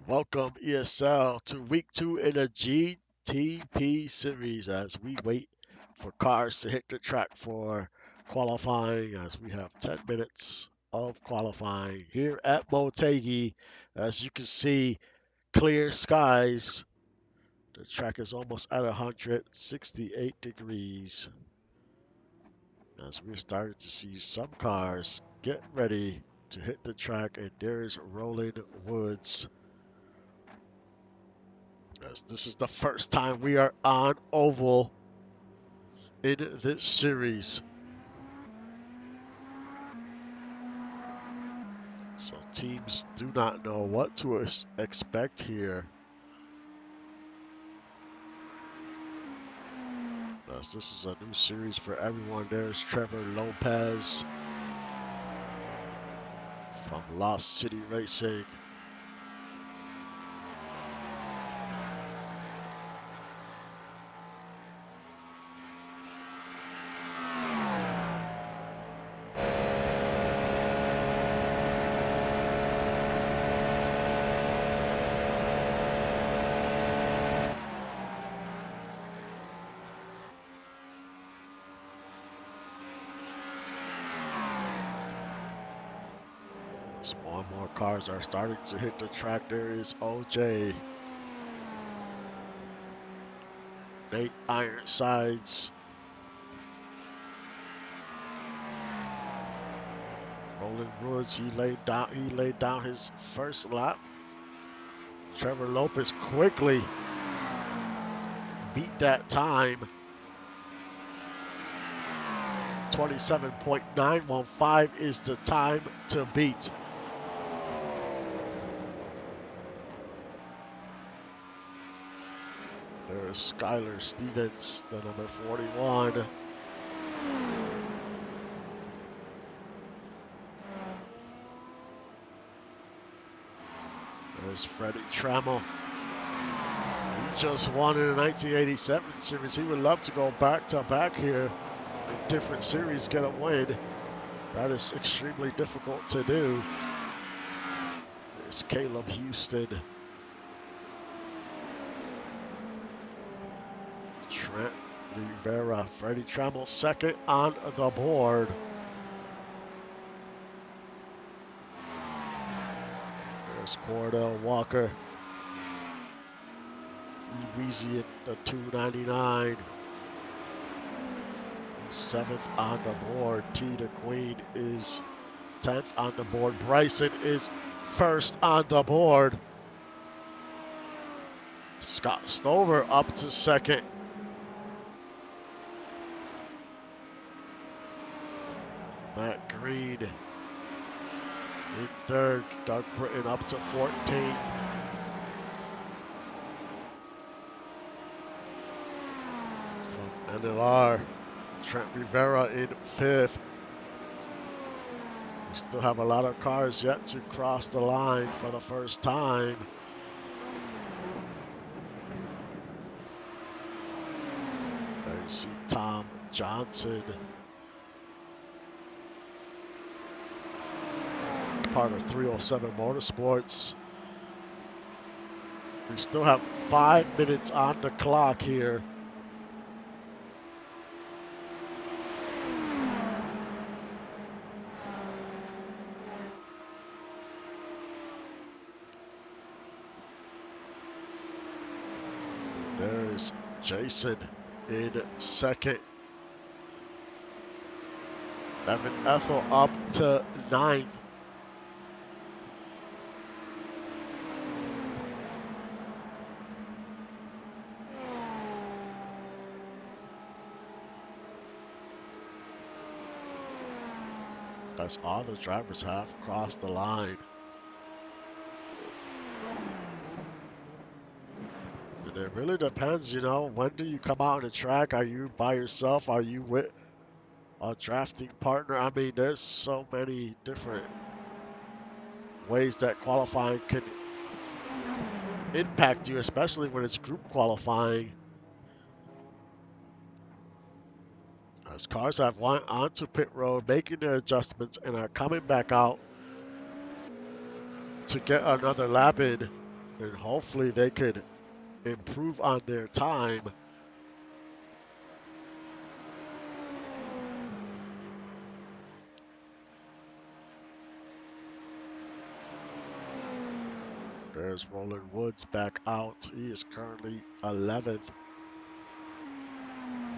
Welcome ESL to week 2 in the GTP series as we wait for cars to hit the track for qualifying as we have 10 minutes of qualifying here at Motegi. As you can see, clear skies. The track is almost at 168 degrees as we're starting to see some cars get ready to hit the track, and there's Roland Woods. Yes, this is the first time we are on oval in this series. So teams do not know what to expect here. Yes, this is a new series for everyone. There's Trevor Lopez from Lost City Racing. As more and more cars are starting to hit the track. There is OJ, Nate Ironsides, Roland Woods. He laid down his first lap. Trevor Lopez quickly beat that time. 27.915 is the time to beat. There's Skylar Stevens, the number 41. There's Freddie Trammell. He just won in the 1987 series. He would love to go back to back here in different series, get a win. That is extremely difficult to do. There's Caleb Houston. Trent Rivera. Freddie Trammell second on the board. There's Cordell Walker. Easy at the 299. Seventh on the board. T the Queen is 10th on the board. Bryson is first on the board. Scott Stover up to second. Matt Green in third. Doug Britton up to 14th. From NLR, Trent Rivera in fifth. We still have a lot of cars yet to cross the line for the first time. There you see Tom Johnson, part of 307 Motorsports. We still have 5 minutes on the clock here. There's Jason in second. Evan Ethel up to 9th. As all the drivers have crossed the line. And it really depends, when do you come out on the track? Are you by yourself? Are you with a drafting partner? I mean, there's so many different ways that qualifying can impact you, especially when it's group qualifying. As cars have went onto pit road, making their adjustments, and are coming back out to get another lap in. And hopefully they could improve on their time. There's Roland Woods back out. He is currently 11th.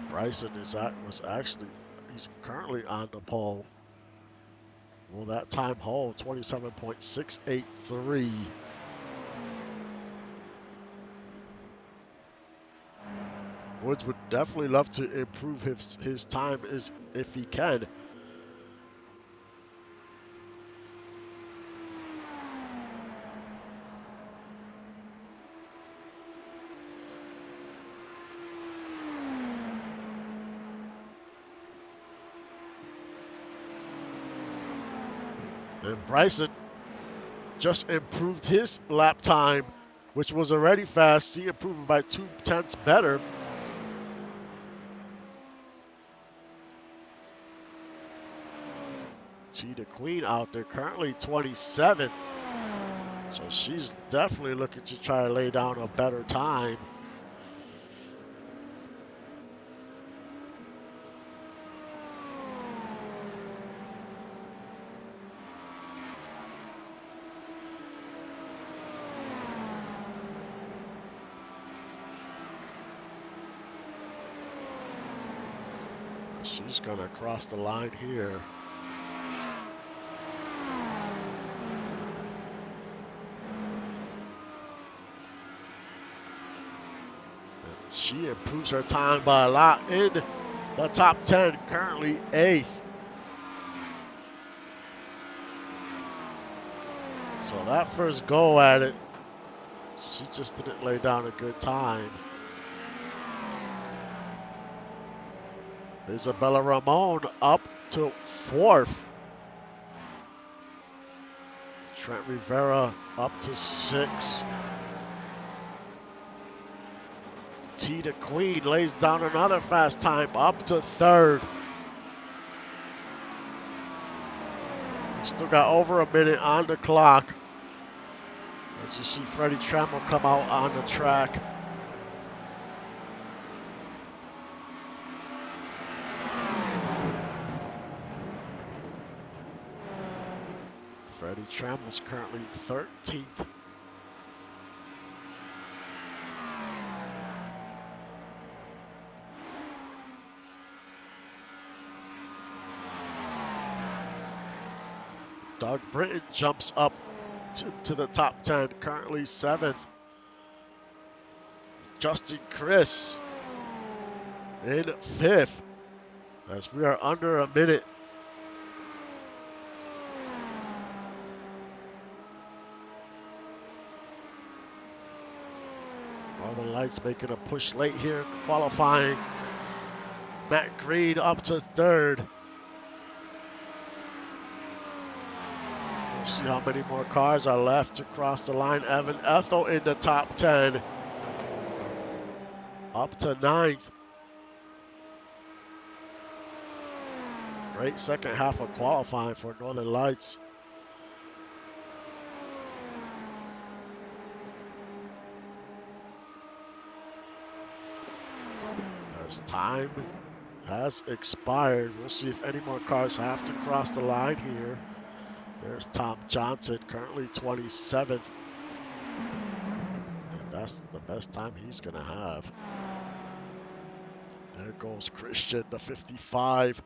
Bryson was actually, he's currently on the pole. Will that time hold? 27.683. Woods would definitely love to improve his time if he can. And Bryson just improved his lap time, which was already fast. He improved by 0.2 better. The Queen out there, currently 27th. So she's definitely looking to try to lay down a better time. She's going to cross the line here. She improves her time by a lot in the top 10, currently 8th. So that first go at it, she just didn't lay down a good time. Isabella Ramon up to 4th. Trent Rivera up to 6th. The Queen lays down another fast time up to 3rd. Still got over a minute on the clock. As you see Freddie Trammell come out on the track. Freddie Trammell's currently 13th. Doug Britton jumps up to the top 10, currently 7th. Justin Chris in 5th, as we are under a minute. Northern Lights making a push late here in qualifying. Matt Green up to 3rd. We'll see how many more cars are left to cross the line. Evan Ethel in the top 10. Up to 9th. Great second half of qualifying for Northern Lights. As time has expired, we'll see if any more cars have to cross the line here. There's Tom Johnson, currently 27th. And that's the best time he's going to have. There goes Christian, the 55.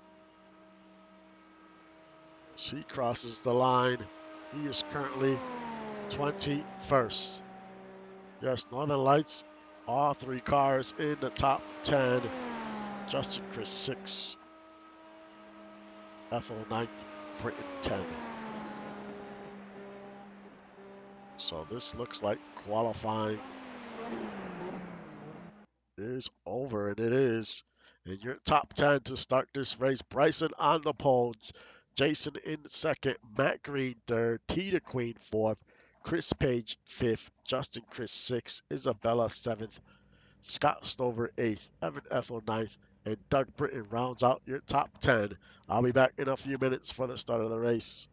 As he crosses the line, he is currently 21st. Yes, Northern Lights, all 3 cars in the top 10. Justin Chris 6. Ethel 9th, Britton 10. So this looks like qualifying is over, and it is. In your top 10 to start this race, Bryson on the pole, Jason in 2nd, Matt Green 3rd, Tita Queen 4th, Chris Page 5th, Justin Chris 6th, Isabella 7th, Scott Stover 8th, Evan Ethel 9th, and Doug Britton rounds out your top 10. I'll be back in a few minutes for the start of the race.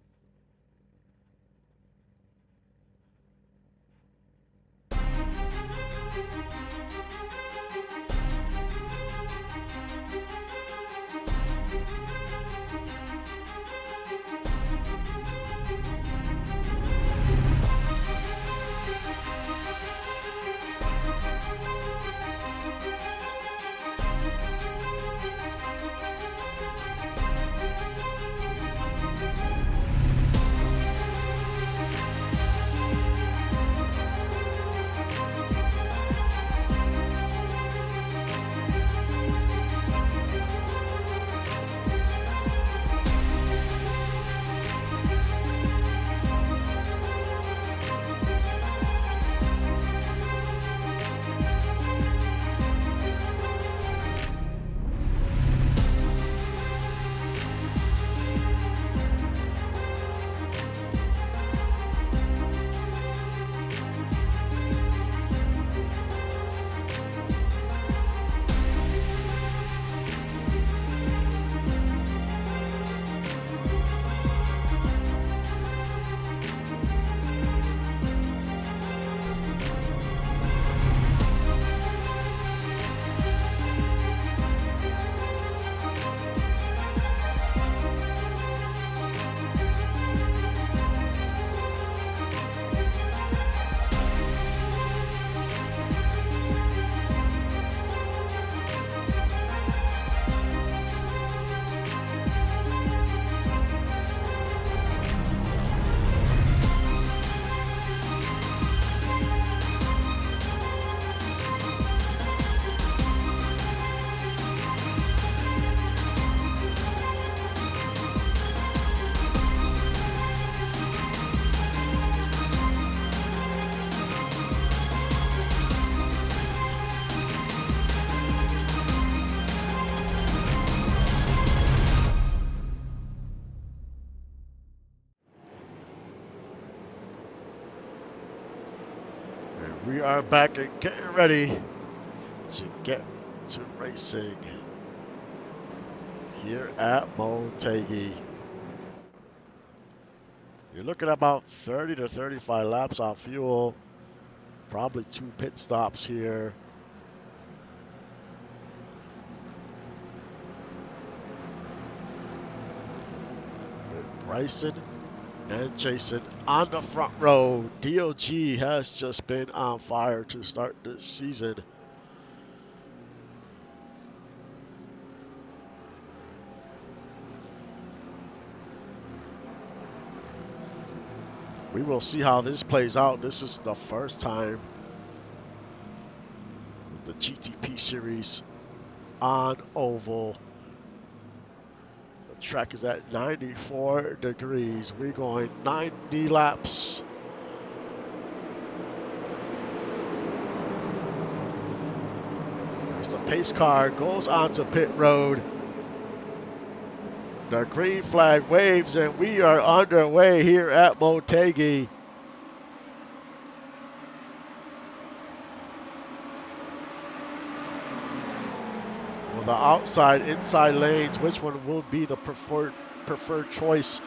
We are back and getting ready to get to racing here at Motegi. You're looking at about 30 to 35 laps on fuel, probably 2 pit stops here. With Bryson and Jason on the front row. DOG has just been on fire to start this season. We will see how this plays out. This is the first time with the GTP series on oval. The track is at 94 degrees. We're going 90 laps. As the pace car goes onto pit road, the green flag waves and we are underway here at Motegi. Well, the outside, inside lanes, which one will be the preferred choice?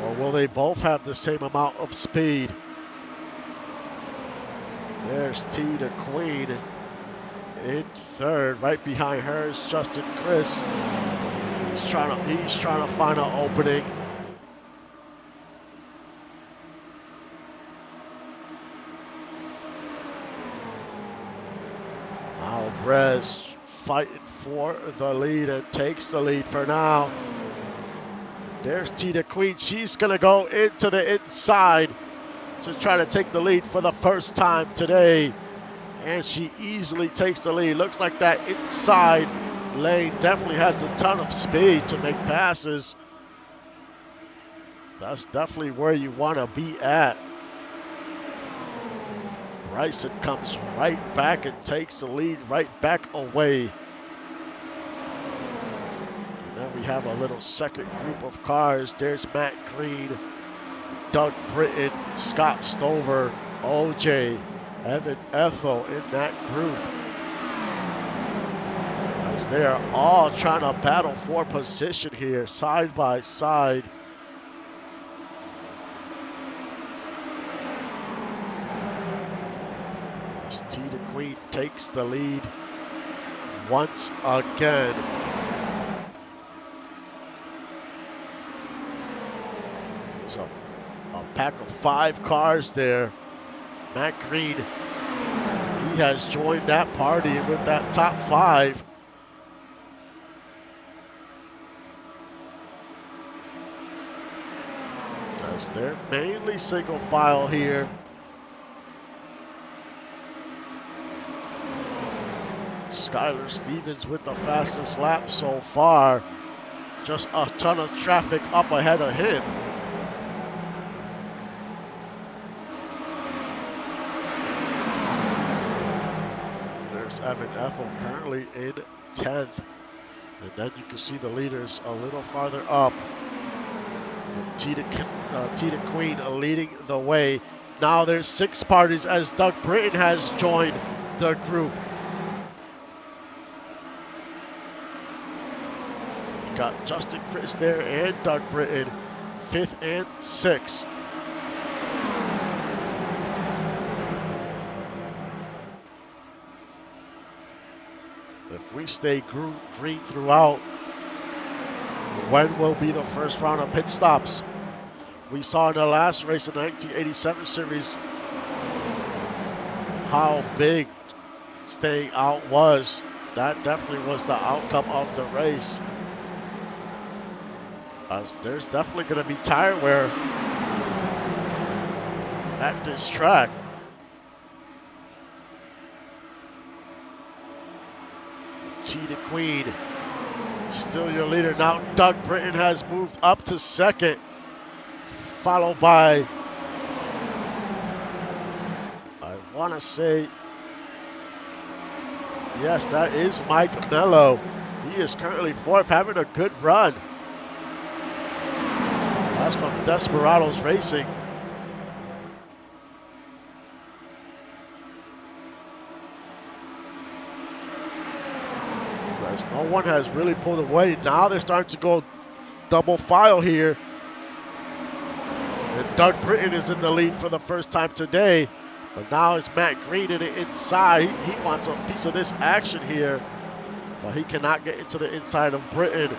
Or will they both have the same amount of speed? There's T the Queen in third. Right behind her is Justin Chris. He's trying to find an opening. Now Brez fighting for the lead and takes the lead for now. There's T the Queen. She's gonna go into the inside to try to take the lead for the first time today. And she easily takes the lead. Looks like that inside lane definitely has a ton of speed to make passes. That's definitely where you want to be at. Bryson comes right back and takes the lead right back away. And then we have a little second group of cars. There's Matt Green, Doug Britton, Scott Stover, OJ, Evan Ethel in that group. As they are all trying to battle for position here, side by side. As T the Queen takes the lead once again. There's a pack of 5 cars there. Matt Green, he has joined that party with that top 5. As they're mainly single file here. Skylar Stevens with the fastest lap so far. Just a ton of traffic up ahead of him. Evan Ethel currently in 10th. And then you can see the leaders a little farther up. T the Queen leading the way. Now there's 6 parties as Doug Britton has joined the group. You got Justin Chris there and Doug Britton, 5th and 6th. If we stay green throughout, when will be the first round of pit stops? We saw in the last race, the 1987 series, how big staying out was. That definitely was the outcome of the race. There's definitely going to be tire wear at this track. T the Queen, still your leader. Now Doug Britton has moved up to 2nd, followed by, I want to say, yes, that is Mike Mello. He is currently 4th, having a good run. That's from Desperados Racing. No one has really pulled away. Now they're starting to go double file here. And Doug Britton is in the lead for the first time today. But now it's Matt Green in the inside. He wants a piece of this action here. But he cannot get into the inside of Britton. He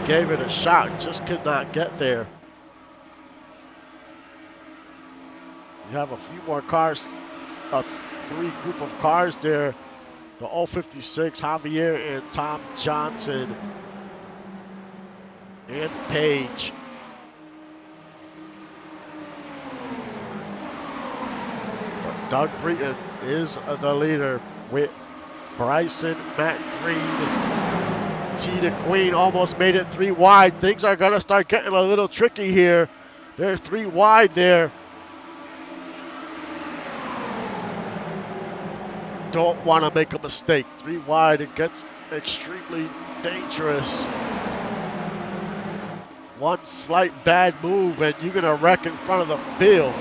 gave it a shot, just could not get there. You have a few more cars, a three group of cars there. The 056, Javier and Tom Johnson and Page. But Doug Britton is the leader with Bryson, Matt Green, T the Queen almost made it 3 wide. Things are going to start getting a little tricky here. They're 3 wide there. Don't want to make a mistake. 3 wide, it gets extremely dangerous. One slight bad move and you're going to wreck in front of the field.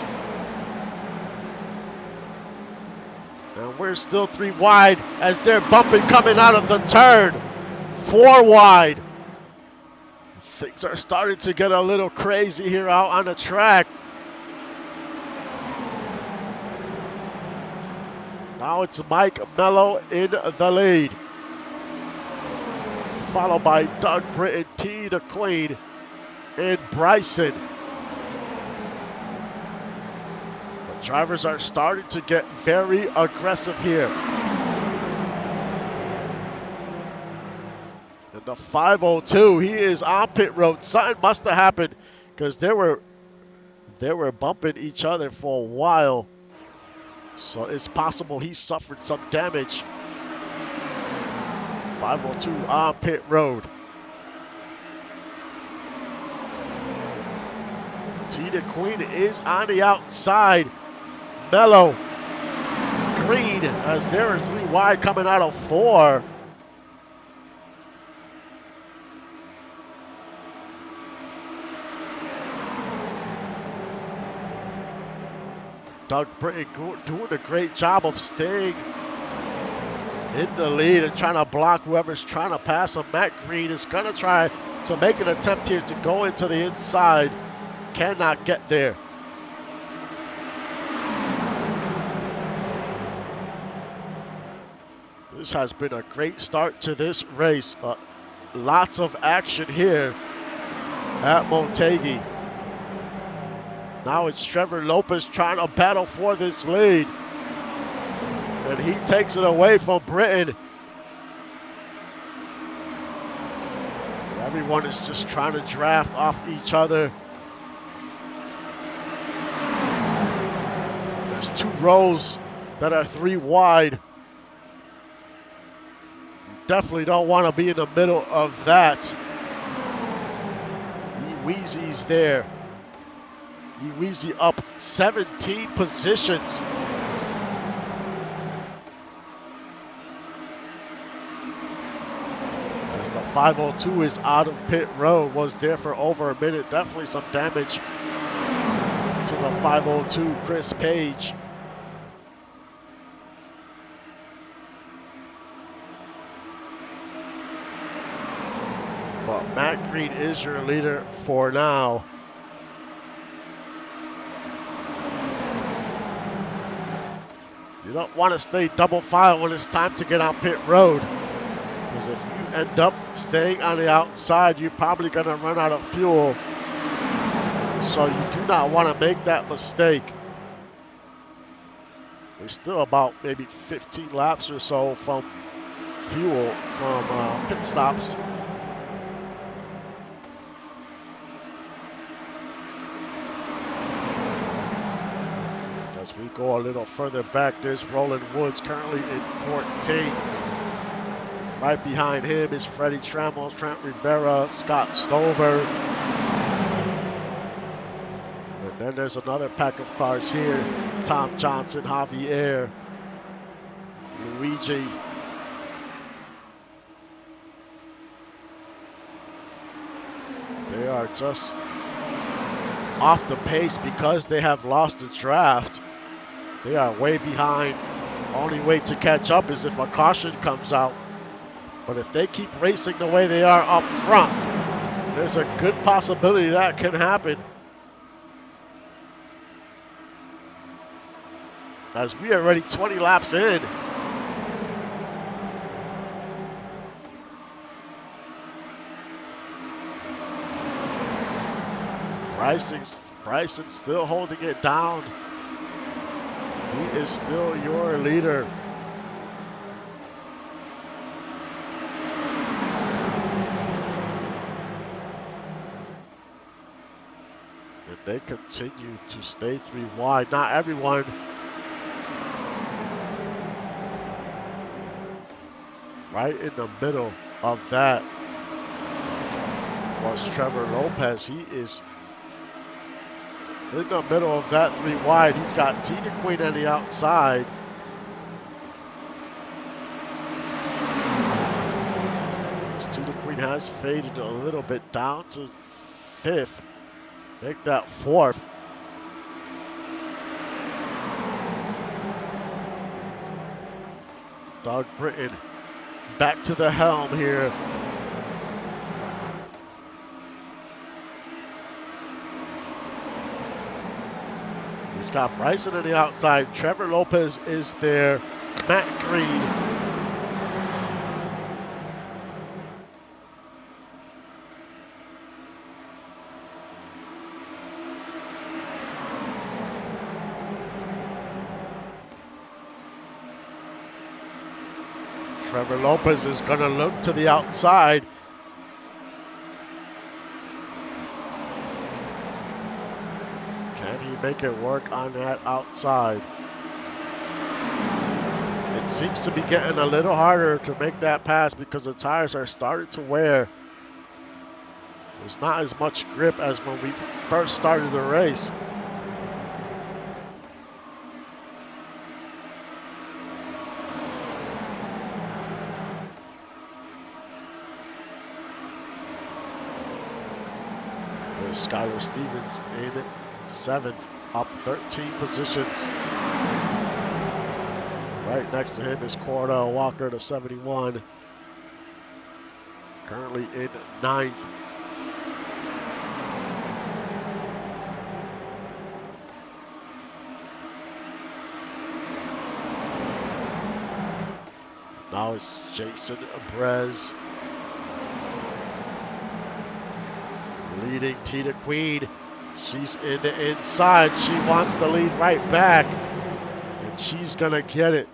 And we're still 3 wide as they're bumping coming out of the turn. 4 wide. Things are starting to get a little crazy here out on the track. Now it's Mike Mello in the lead. Followed by Doug Britton, T the Queen, and Bryson. The drivers are starting to get very aggressive here. And the 502, he is on pit road. Something must have happened because they were bumping each other for a while. So it's possible he suffered some damage. 502 on pit road. T the Queen is on the outside. Mello, Green, as there are 3 wide coming out of 4. Doug Britton doing a great job of staying in the lead and trying to block whoever's trying to pass him. Matt Green is going to try to make an attempt here to go into the inside. Cannot get there. This has been a great start to this race. Lots of action here at Motegi. Now it's Trevor Lopez trying to battle for this lead. And he takes it away from Britton. Everyone is just trying to draft off each other. There's 2 rows that are 3 wide. You definitely don't want to be in the middle of that. Wheezy's there. Wheezy up 17 positions. As the 502 is out of pit road, was there for over a minute. Definitely some damage to the 502, Chris Page. But Matt Green is your leader for now. You don't want to stay double file when it's time to get on pit road. Because if you end up staying on the outside, you're probably going to run out of fuel. So you do not want to make that mistake. We're still about maybe 15 laps or so from fuel, from pit stops. As we go a little further back, there's Roland Woods currently in 14. Right behind him is Freddie Trammell, Trent Rivera, Scott Stover. And then there's another pack of cars here. Tom Johnson, Javier, Luigi. They are just off the pace because they have lost the draft. They are way behind. Only way to catch up is if a caution comes out. But if they keep racing the way they are up front, there's a good possibility that can happen. As we are already 20 laps in. Bryson's still holding it down. He is still your leader. And they continue to stay 3 wide. Not everyone. Right in the middle of that was Trevor Lopez. He is in the middle of that 3 wide. He's got Tina Queen on the outside. Tina Queen has faded a little bit down to 5th. Make that 4th. Doug Britton back to the helm here. He's got Bryson on the outside. Trevor Lopez is there. Matt Green. Trevor Lopez is going to look to the outside. Can he make it work on that outside? It seems to be getting a little harder to make that pass because the tires are starting to wear. There's not as much grip as when we first started the race. Skylar Stevens in 7th, up 13 positions. Right next to him is Cordell Walker, the 71. Currently in 9th. Now it's Jason Brez leading Tina Queen. She's in the inside. She wants the lead right back, and she's gonna get it.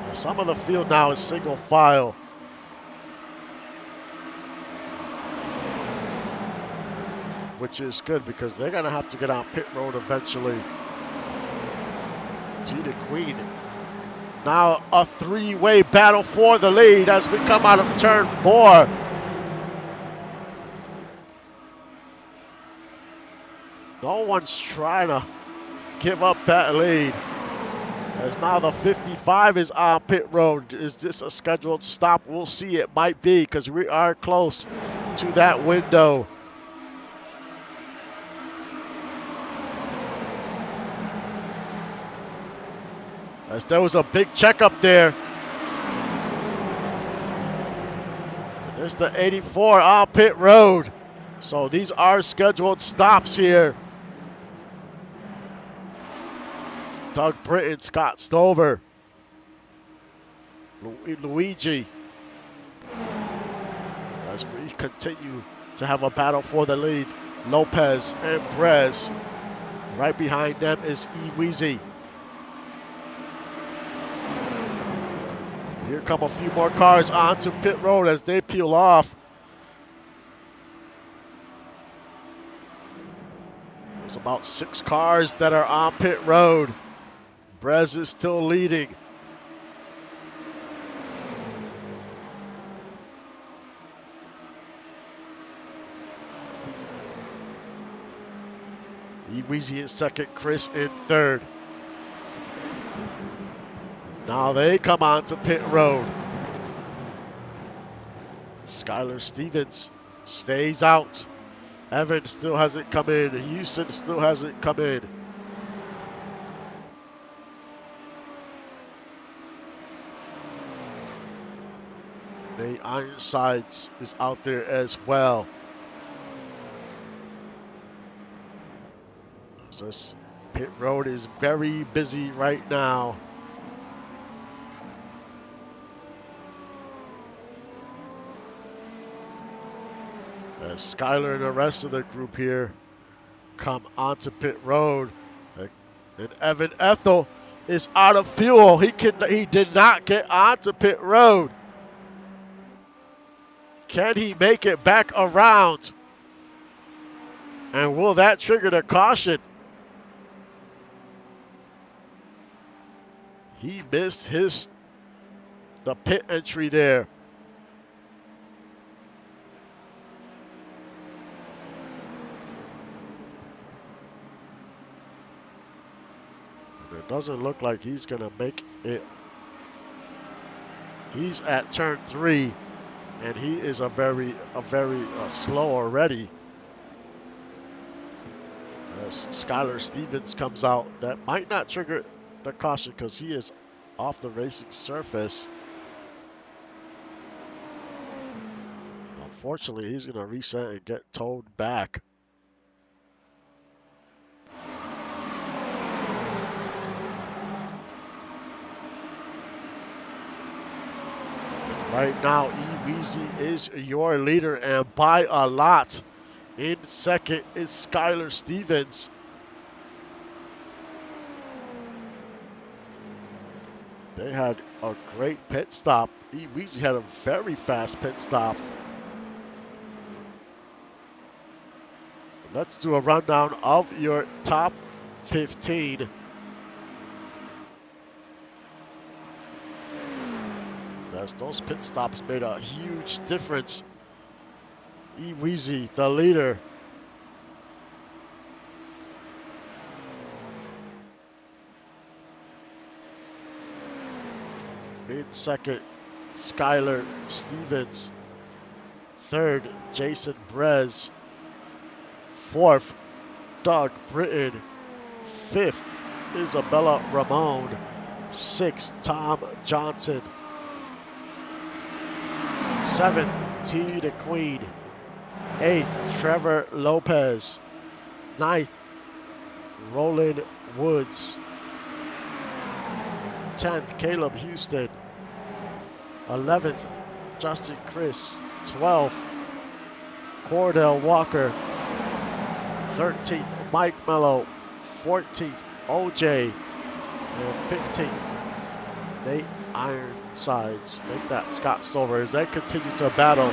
Now, some of the field now is single file. Which is good because they're gonna have to get on pit road eventually. Tina Queen. Now a 3-way battle for the lead as we come out of turn 4. No one's trying to give up that lead. As now the 55 is on pit road. Is this a scheduled stop? We'll see. It might be because we are close to that window. As there was a big checkup there. There's the 84 on pit road. So these are scheduled stops here. Doug Britton, Scott Stover, Luigi. As we continue to have a battle for the lead. Lopez and Brez. Right behind them is E-Weezy. Here come a few more cars onto pit road as they peel off. There's about 6 cars that are on pit road. Brez is still leading. E-Weezy in 2nd, Chris in 3rd. Now they come on to pit road. Skylar Stevens stays out. Evan still hasn't come in. Houston still hasn't come in. The Ironsides is out there as well. This pit road is very busy right now. As Skyler and the rest of the group here come onto pit road. And Evan Ethel is out of fuel. He did not get onto pit road. Can he make it back around? And will that trigger the caution? He missed the pit entry there. It doesn't look like he's gonna make it. He's at turn 3, and he is a very slow already. As Skylar Stevens comes out, that might not trigger the caution because he is off the racing surface. Unfortunately, he's gonna reset and get towed back. Right now, E-Weezy is your leader, and by a lot. In second is Skylar Stevens. They had a great pit stop. E-Weezy had a very fast pit stop. Let's do a rundown of your top 15. As those pit stops made a huge difference. E-Weezy, the leader. In second, Skylar Stevens. Third, Jason Brez. Fourth, Doug Britton. Fifth, Isabella Ramon. Sixth, Tom Johnson. Seventh, T. the Queen. Eighth, Trevor Lopez. Ninth, Roland Woods. 10th, Caleb Houston. 11th, Justin Chris. 12th, Cordell Walker. 13th, Mike Mello. 14th, OJ. And 15th, Nate Ironsides. Make that Scott Stover as they continue to battle.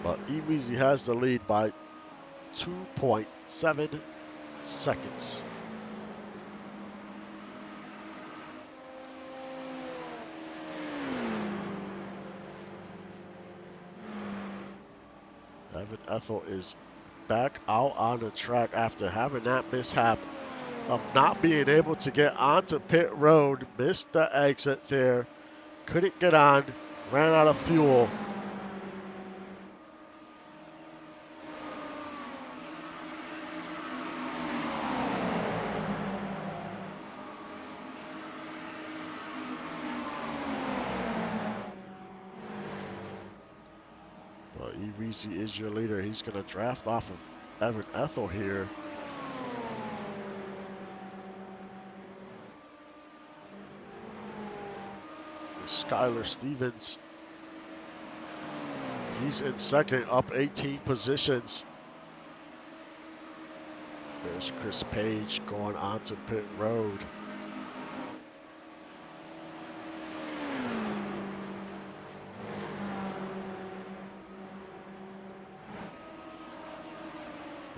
But E-Weezy has the lead by 2.7 seconds. Evan Ethel is back out on the track after having that mishap of not being able to get onto pit road. Missed the exit there. Couldn't get on. Ran out of fuel. E-Weezy is your leader. He's going to draft off of Evan Ethel here. Skylar Stevens. He's in second, up 18 positions. There's Chris Page going onto pit road.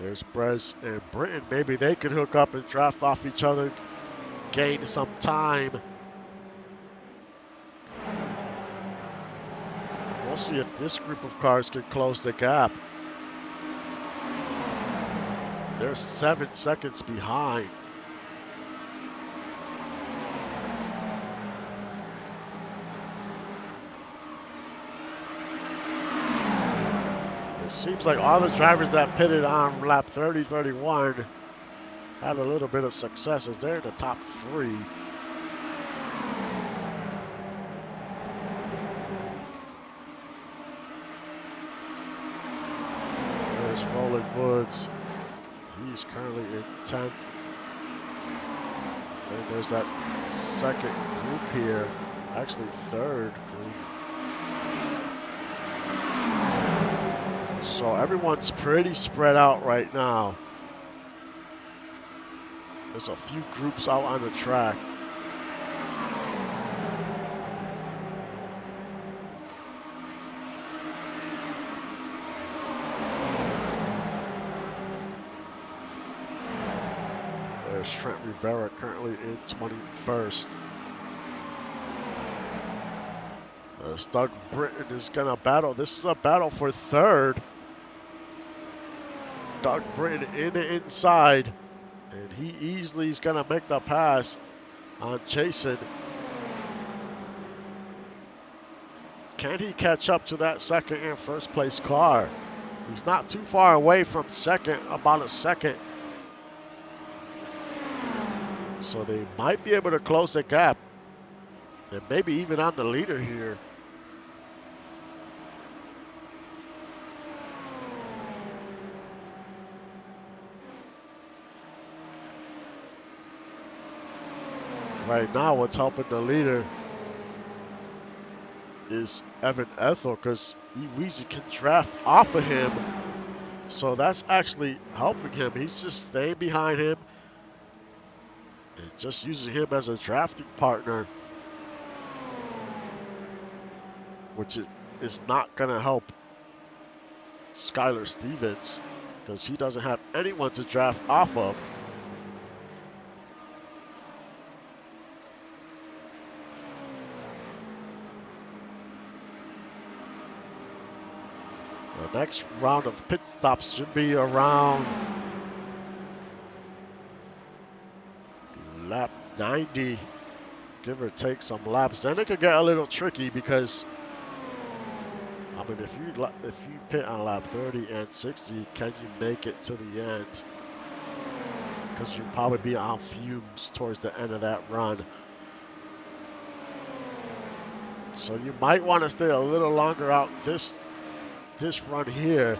There's Brez and Britton. Maybe they could hook up and draft off each other, gain some time. We'll see if this group of cars can close the gap. They're 7 seconds behind. It seems like all the drivers that pitted on lap 30, 31 had a little bit of success as they're in the top 3. There's Roland Woods. He's currently in 10th. And there's that second group here, actually third group. So everyone's pretty spread out right now. There's a few groups out on the track. There's Trent Rivera currently in 21st. Doug Britton is going to battle. This is a battle for third. Doug Britton in the inside. And he easily is going to make the pass on Jason. Can he catch up to that second and first place car? He's not too far away from second, about a second. So they might be able to close the gap. And maybe even on the leader here. Right now, what's helping the leader is Evan Ethel, because Weezy can draft off of him. So that's actually helping him. He's just staying behind him and just using him as a drafting partner, which is not going to help Skylar Stevens because he doesn't have anyone to draft off of. The next round of pit stops should be around lap 90, give or take some laps. Then it could get a little tricky because, I mean, if you pit on lap 30 and 60, can you make it to the end? Because you'll probably be on fumes towards the end of that run. So you might want to stay a little longer out this run here.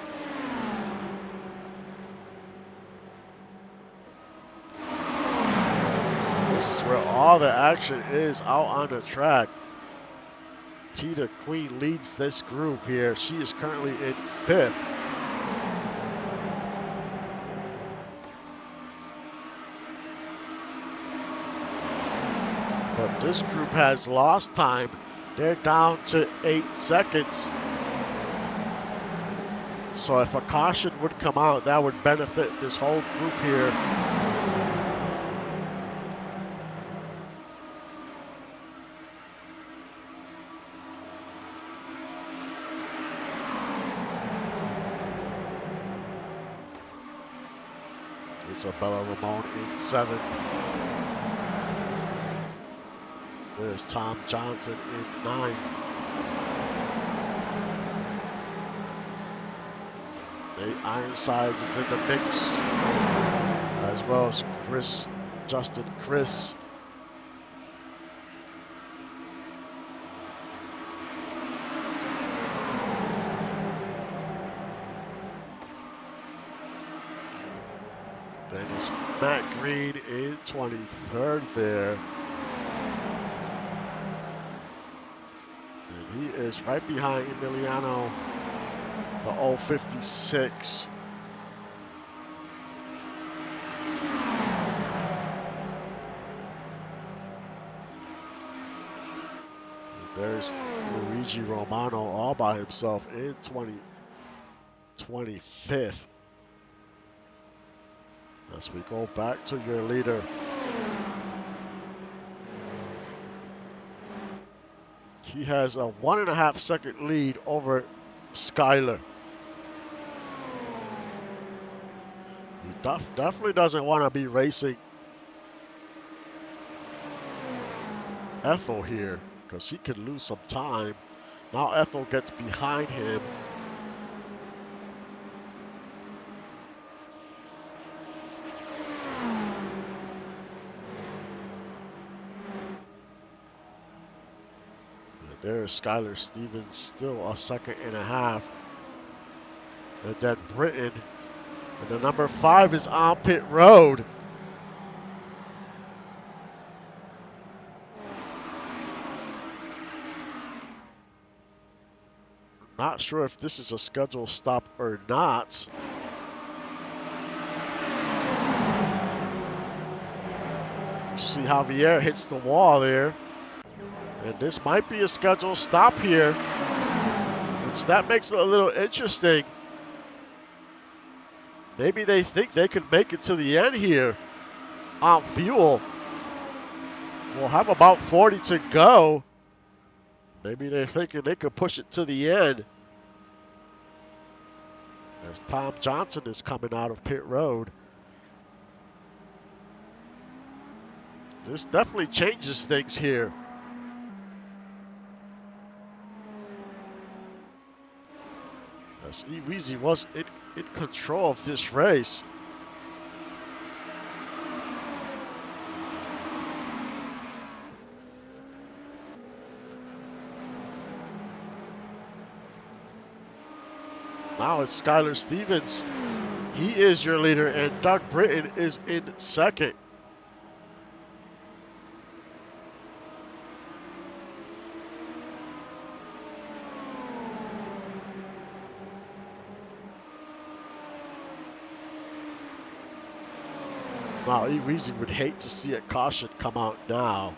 This is where all the action is out on the track. Tita Queen leads this group here. She is currently in 5th. But this group has lost time. They're down to 8 seconds. So if a caution would come out, that would benefit this whole group here. Isabella Ramon in 7th. There's Tom Johnson in 9th. Nate Ironsides is in the mix, as well as Justin Chris. Then it's Matt Green in 23rd there. And he is right behind Emiliano, the 056. There's Luigi Romano all by himself in 25th. As we go back to your leader. He has a 1.5 second lead over Skylar. He definitely doesn't want to be racing Ethel here because he could lose some time. Now Ethel gets behind him. There's Skylar Stevens, still a second and a half. And then Britton. And the number 5 is on pit road. Not sure if this is a scheduled stop or not. You see Javier hits the wall there. And this might be a scheduled stop here, which that makes it a little interesting. Maybe they think they could make it to the end here on fuel. We'll have about 40 to go. Maybe they're thinking they could push it to the end. As Tom Johnson is coming out of pit road. This definitely changes things here. As Weezy was in control of this race. Now it's Skylar Stevens. He is your leader, and Doug Britton is in second. Now, Weezy would hate to see a caution come out now,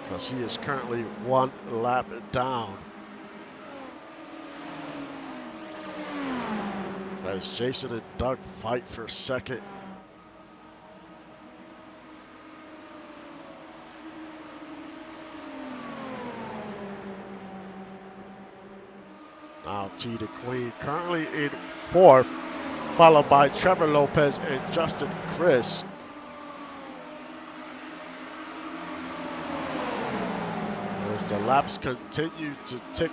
because he is currently 1 lap down. As Jason and Doug fight for second. Now T the Queen currently in 4th, followed by Trevor Lopez and Justin Chris. As the laps continue to tick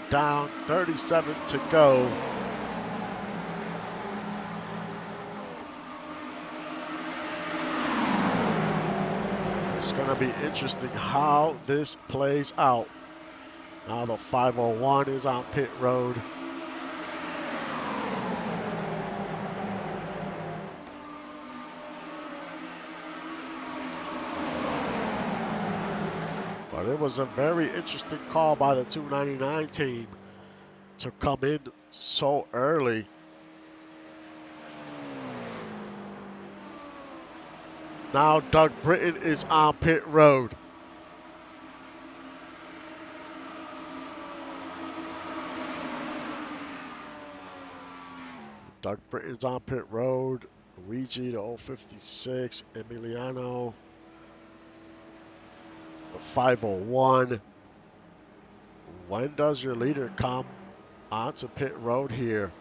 down, 37 to go. It's going to be interesting how this plays out. Now the 501 is on pit road. But it was a very interesting call by the 299 team to come in so early. Now Doug Britton is on pit road. Doug Britton's on pit road. Luigi, the 056. Emiliano, the 501. When does your leader come onto pit road here?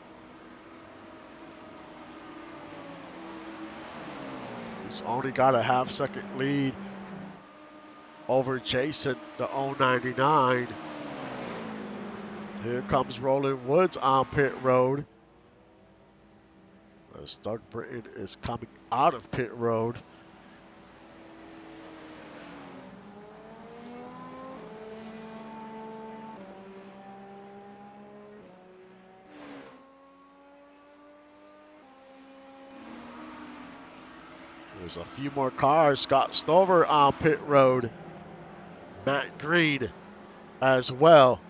He's only got a half-second lead over Jason, the 099. Here comes Roland Woods on pit road. As Doug Britton is coming out of pit road. There's a few more cars. Scott Stover on pit road. Matt Green as well.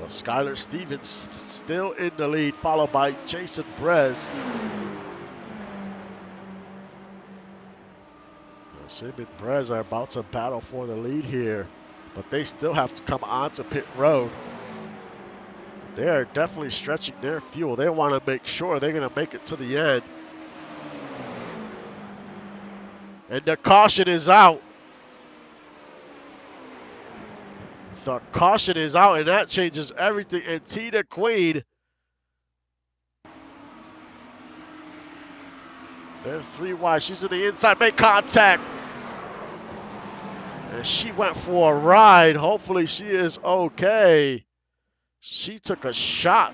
But Skylar Stevens still in the lead, followed by Jason Brez. Sim and Brez are about to battle for the lead here, but they still have to come onto pit road. They are definitely stretching their fuel. They want to make sure they're going to make it to the end. And the caution is out. The caution is out, and that changes everything. And Tina Queen, they're 3 wide. She's in the inside, make contact. And she went for a ride. Hopefully she is okay. She took a shot.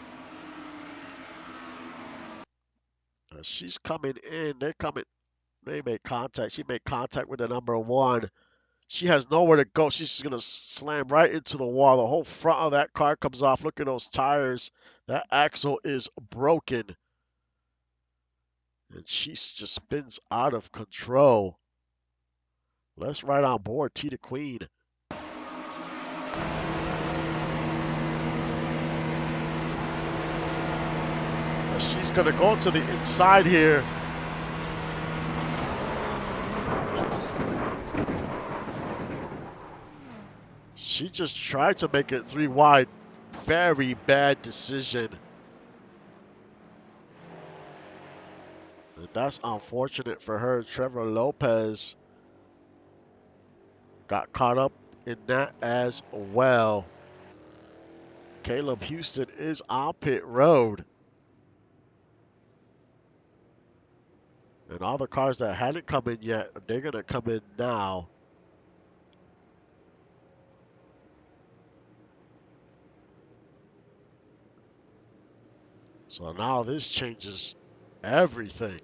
She's coming in. They're coming They made contact. She made contact with the number one. She has nowhere to go. She's just gonna slam right into the wall. The whole front of that car comes off. Look at those tires. That axle is broken. And she just spins out of control. Let's ride on board T the Queen. She's gonna go to the inside here. She just tried to make it 3 wide. Very bad decision. And that's unfortunate for her. Trevor Lopez got caught up in that as well. Caleb Houston is on pit road. And all the cars that hadn't come in yet, they're going to come in now. So now this changes everything.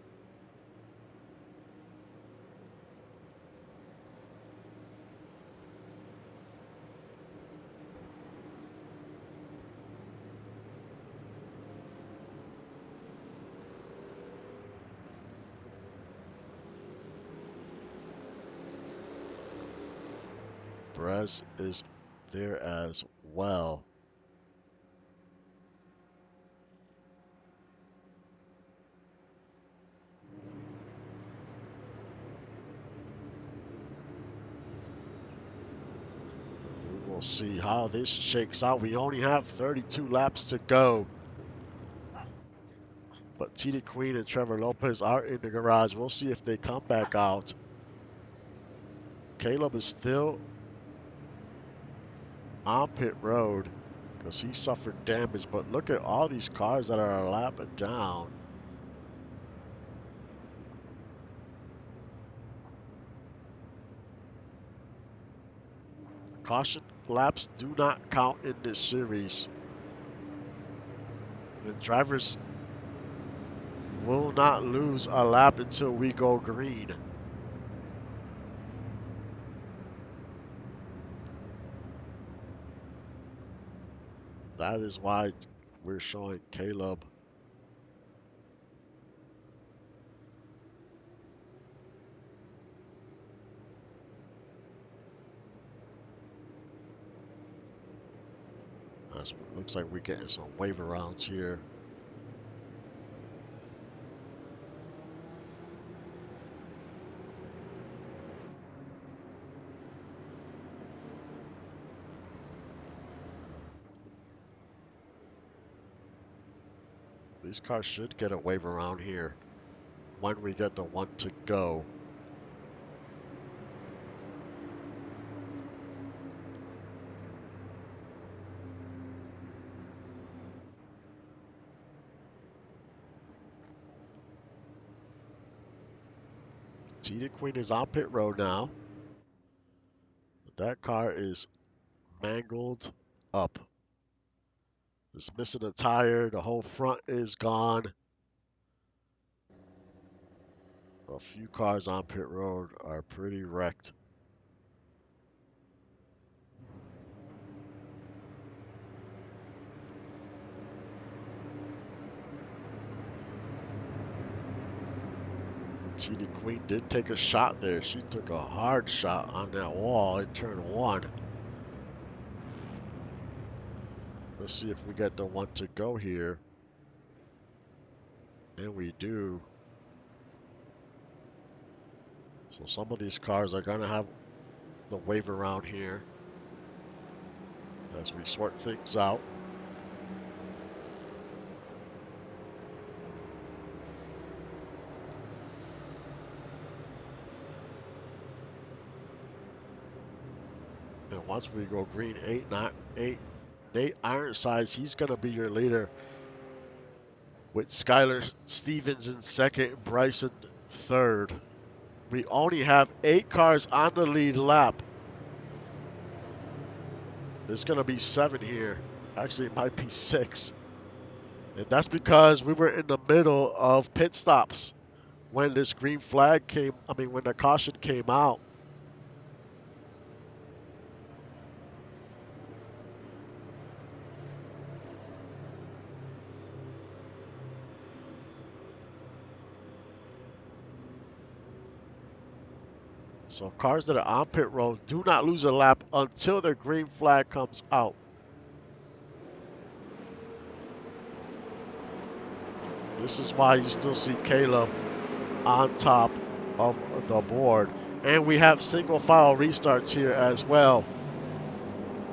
Perez is there as well. We'll see how this shakes out. We only have 32 laps to go. But T the Queen and Trevor Lopez are in the garage. We'll see if they come back out. Caleb is still on pit road because he suffered damage. But look at all these cars that are a lap down. Caution laps do not count in this series. The drivers will not lose a lap until we go green. That is why we're showing Caleb. Looks like we're getting some waiver rounds here. These cars should get a wave around here when we get the one to go. T the Queen is on pit road now. That car is mangled up. It's missing a tire. The whole front is gone. A few cars on pit road are pretty wrecked. T the Queen did take a shot there. She took a hard shot on that wall in turn 1. Let's see if we get the one to go here. And we do. So some of these cars are going to have the wave around here as we sort things out. And once we go green, 8, Nate Ironsides, he's going to be your leader with Skylar Stevens in second, Bryson third. We only have 8 cars on the lead lap. There's going to be 7 here. Actually, it might be 6. And that's because we were in the middle of pit stops. when this green flag came, when the caution came out. So cars that are on pit road do not lose a lap until the green flag comes out. This is why you still see Caleb on top of the board. And we have single file restarts here as well.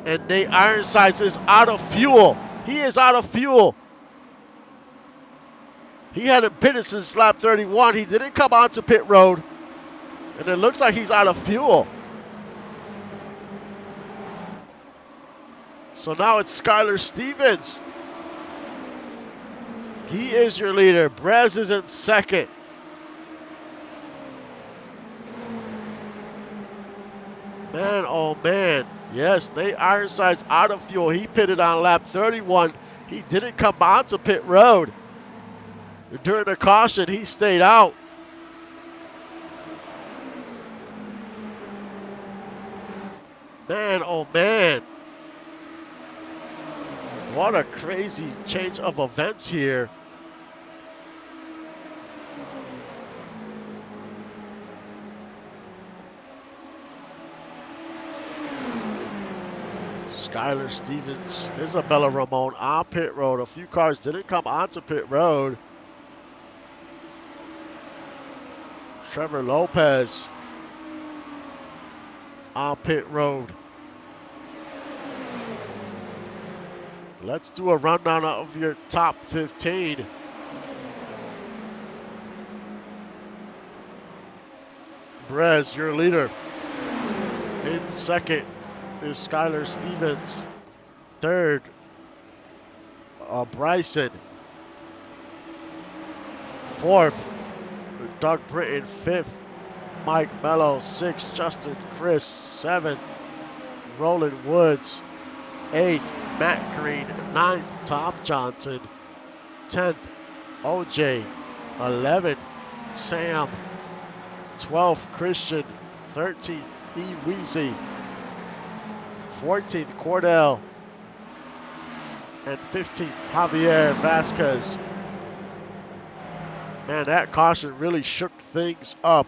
And Nate Ironsides is out of fuel. He is out of fuel. He hadn't pitted since lap 31. He didn't come onto pit road. And it looks like he's out of fuel. So now it's Skylar Stevens. He is your leader. Brez is in second. Man, oh man. Yes, Nate Ironside's out of fuel. He pitted on lap 31. He didn't come onto pit road. During the caution, he stayed out. Man, oh man. What a crazy change of events here. Skylar Stevens, Isabella Ramon on pit road. A few cars didn't come onto pit road. Trevor Lopez on pit road. Let's do a rundown of your top 15. Brez, your leader. In second is Skylar Stevens. Third, Bryson. Fourth, Doug Britton. Fifth, Mike Mello. Sixth, Justin Chris. Seventh, Roland Woods. Eighth, Matt Green. Ninth, Tom Johnson. 10th, OJ. 11th, Sam. 12th, Christian. 13th, E. Weezy. 14th, Cordell. And 15th, Javier Vasquez. Man, that caution really shook things up.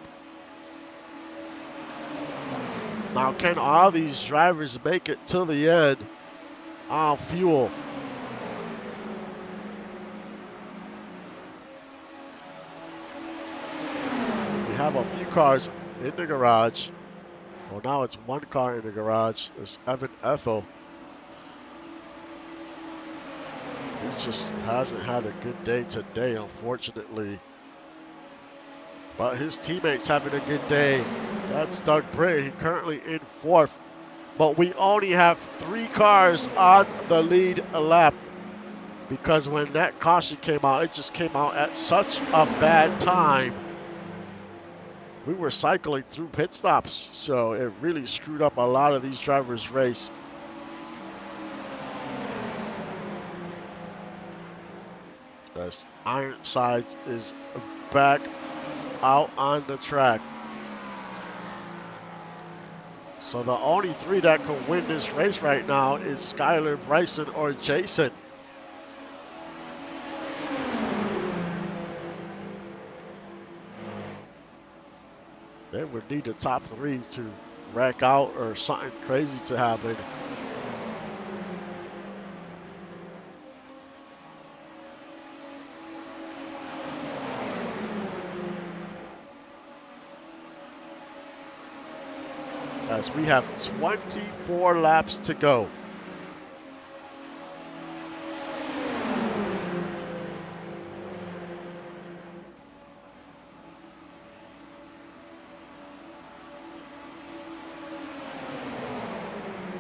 Now, can all these drivers make it to the end on fuel? We have a few cars in the garage. Well, now it's one car in the garage. It's Evan Ethel. He just hasn't had a good day today, unfortunately. But his teammates having a good day. That's Doug Britton. He's currently in fourth. But we only have 3 cars on the lead lap. Because when that caution came out, it just came out at such a bad time. We were cycling through pit stops, so it really screwed up a lot of these drivers' race. As Ironsides is back out on the track. So the only 3 that can win this race right now is Skylar, Bryson, or Jason. They would need the top 3 to rack out or something crazy to happen. As we have 24 laps to go.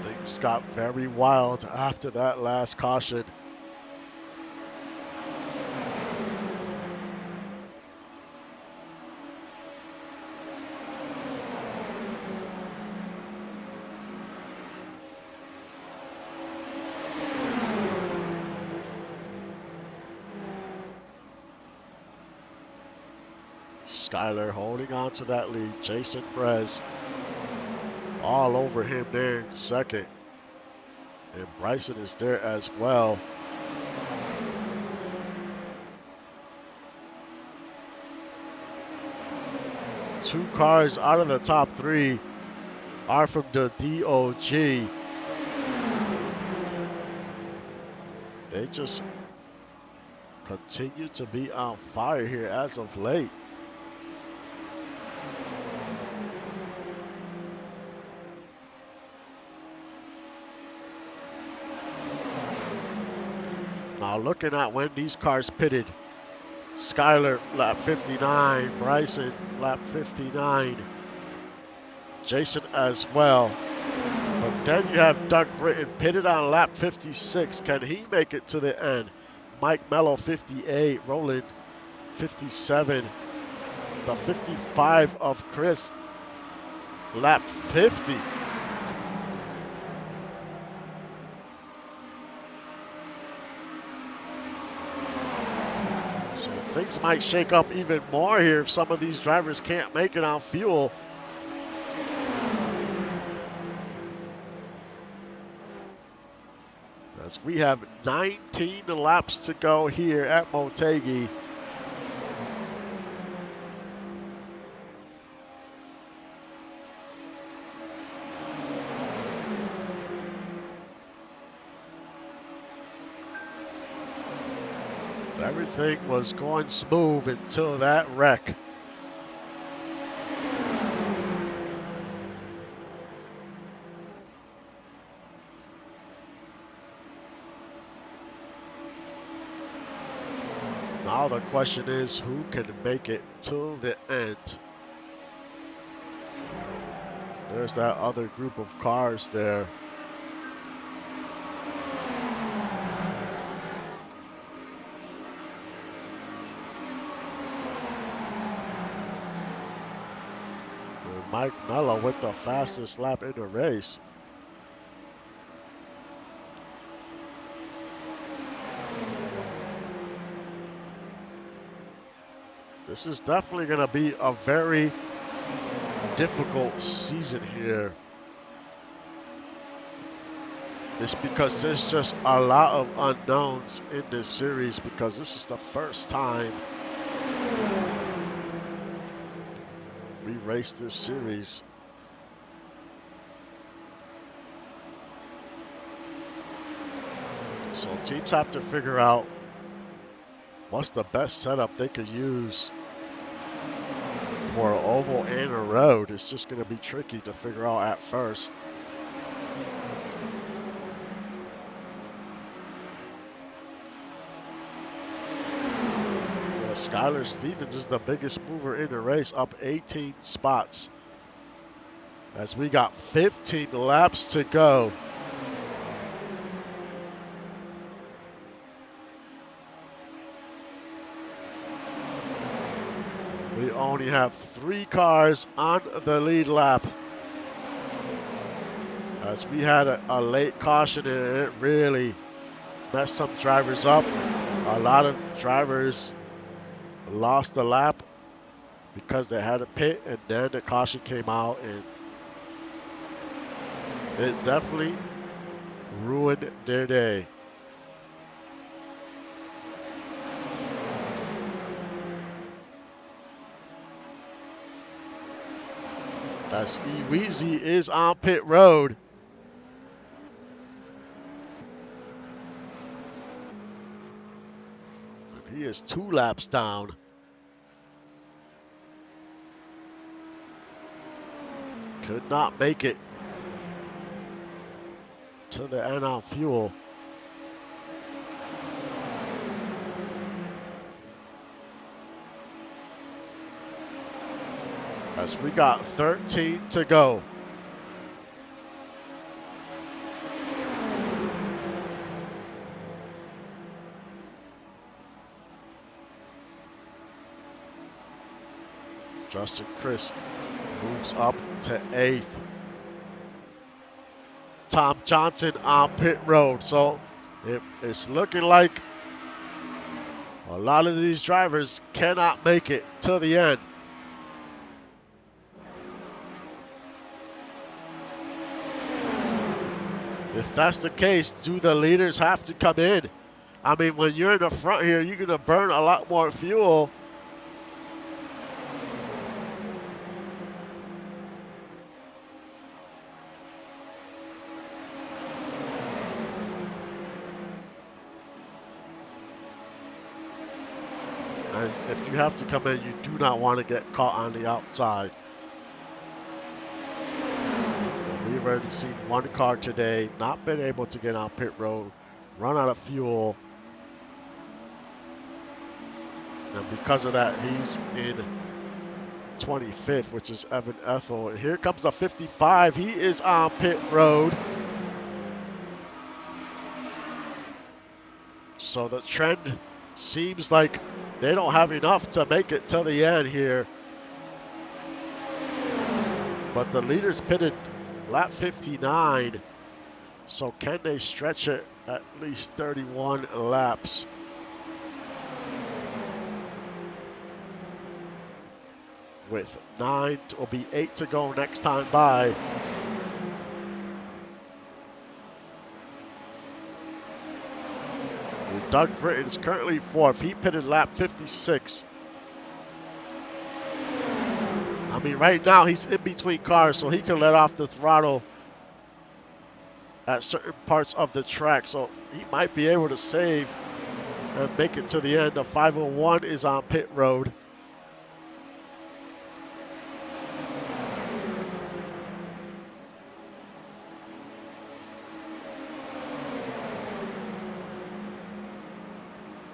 Things got very wild after that last caution. Skyler holding on to that lead. Jason Brez all over him there in second. And Bryson is there as well. Two cars out of the top three are from the DOG. They just continue to be on fire here as of late. Now looking at when these cars pitted, Skyler lap 59, Bryson lap 59, Jason as well. But then you have Doug Britton pitted on lap 56. Can he make it to the end? Mike Mello 58, Roland 57, the 55 of Chris, lap 50. So things might shake up even more here if some of these drivers can't make it on fuel. As we have 19 laps to go here at Motegi. Everything was going smooth until that wreck. Now the question is, who can make it to the end? There's that other group of cars there. And Mike Mello with the fastest lap in the race. This is definitely going to be a very difficult season here. It's because there's just a lot of unknowns in this series, because this is the first time we raced this series. So teams have to figure out what's the best setup they could use for an oval and a road. It's just going to be tricky to figure out at first. Skyler Stevens is the biggest mover in the race, up 18 spots. As we got 15 laps to go. We only have 3 cars on the lead lap. As we had a late caution, and it really messed some drivers up. A lot of drivers lost the lap because they had a pit, and then the caution came out, and it definitely ruined their day. As Eweezy is on pit road. And he is 2 laps down. Could not make it to the end on fuel. As we got 13 to go. Justin Chris moves up to 8th. Tom Johnson on pit road. So it's looking like a lot of these drivers cannot make it to the end. If that's the case, do the leaders have to come in? I mean, when you're in the front here, you're going to burn a lot more fuel. And if you have to come in, you do not want to get caught on the outside. We've already seen one car today not been able to get on pit road, run out of fuel. And because of that, he's in 25th, which is Evan Ethel. And here comes a 55. He is on pit road. So the trend seems like they don't have enough to make it till the end here. But the leaders pitted lap 59. So can they stretch it at least 31 laps? With 9, will be 8 to go next time by. Doug Britton is currently 4th. He pitted lap 56. I mean, right now he's in between cars, so he can let off the throttle at certain parts of the track. So he might be able to save and make it to the end. The 501 is on pit road.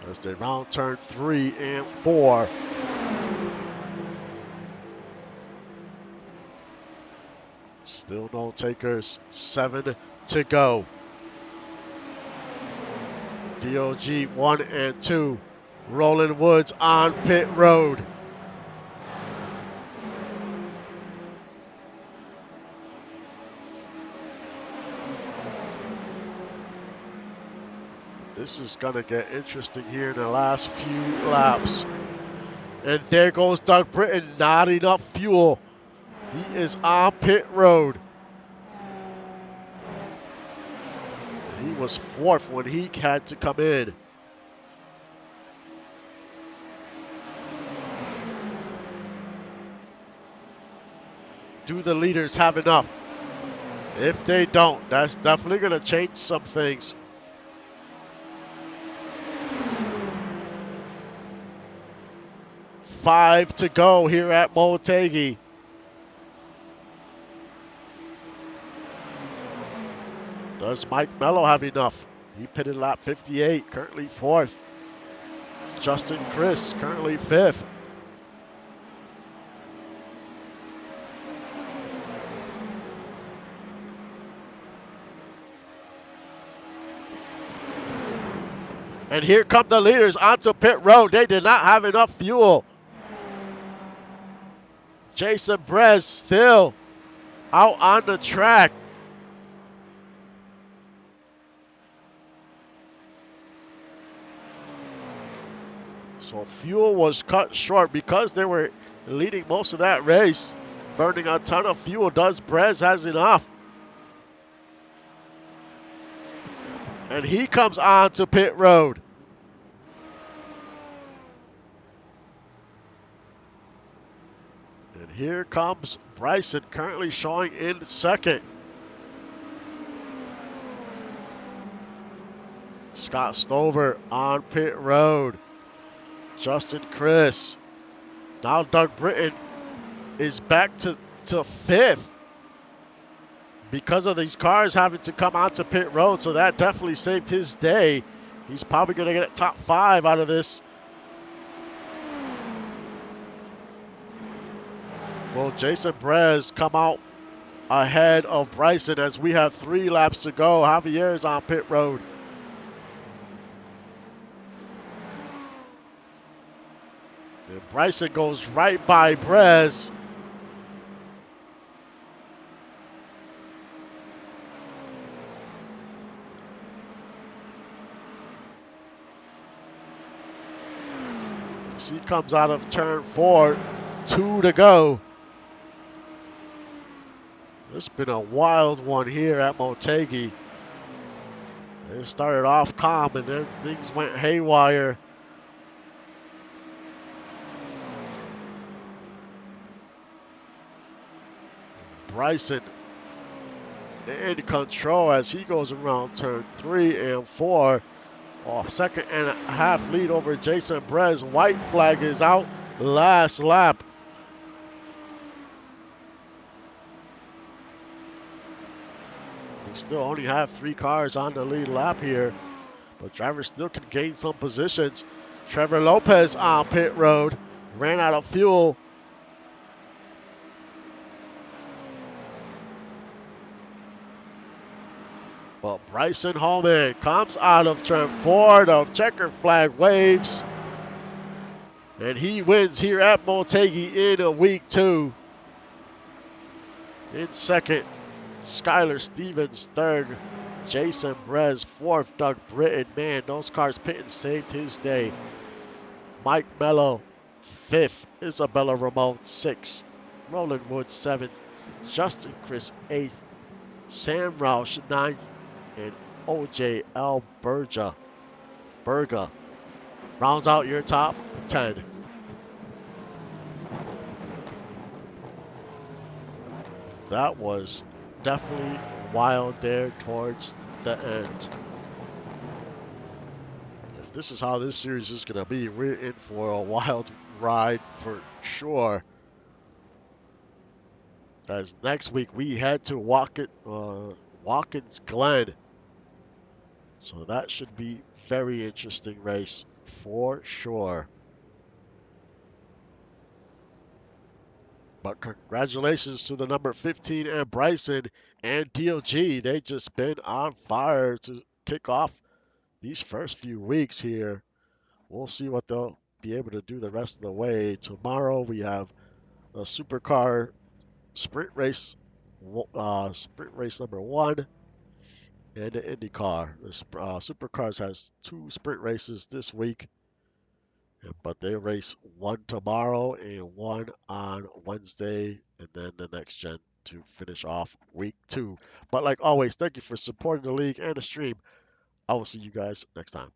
As they round turn 3 and 4. Still no takers. 7 to go. DOG 1 and 2. Roland Woods on pit road. This is going to get interesting here in the last few laps. And there goes Doug Britton. Not enough fuel. He is on pit road. He was 4th when he had to come in. Do the leaders have enough? If they don't, that's definitely going to change some things. Five to go here at Motegi. Does Mike Mello have enough? He pitted lap 58, currently 4th. Justin Chris, currently 5th. And here come the leaders onto pit road. They did not have enough fuel. Jason Brez still out on the track. So fuel was cut short because they were leading most of that race, burning a ton of fuel. Does Brez has enough? And he comes on to pit road. And here comes Bryson, currently showing in 2nd. Scott Stover on pit road. Justin Chris. Now Doug Britton is back to 5th because of these cars having to come onto pit road. So that definitely saved his day. He's probably going to get a top 5 out of this. Will Jason Brez come out ahead of Bryson as we have 3 laps to go? Javier is on pit road. And Bryson goes right by Brez. As he comes out of turn 4, 2 to go. It's been a wild one here at Motegi. It started off calm and then things went haywire. Bryson in control as he goes around turn 3 and 4. Oh, second and a half lead over Jason Brez. White flag is out. Last lap. We still only have 3 cars on the lead lap here, but drivers still can gain some positions. Trevor Lopez on pit road. Ran out of fuel. But Bryson Holman comes out of turn 4. The checker flag waves. And he wins here at Motegi in a week 2. In second, Skylar Stevens third. Jason Brez fourth. Doug Britton. Man, those cars pitting saved his day. Mike Mello fifth. Isabella Ramon sixth. Roland Woods seventh. Justin Chris eighth. Sam Roush ninth. And OJ Berga rounds out your top 10. That was definitely wild there towards the end. If this is how this series is going to be, we're in for a wild ride for sure. As next week we head to Watkins Glen. So that should be very interesting race for sure. But congratulations to the number 15 and Bryson and DLG. They just been on fire to kick off these first few weeks here. We'll see what they'll be able to do the rest of the way. Tomorrow we have a supercar sprint race number 1, and the IndyCar. The supercars has 2 sprint races this week, but they race one tomorrow and one on Wednesday, and then the next gen to finish off week 2. But like always, thank you for supporting the league and the stream. I will see you guys next time.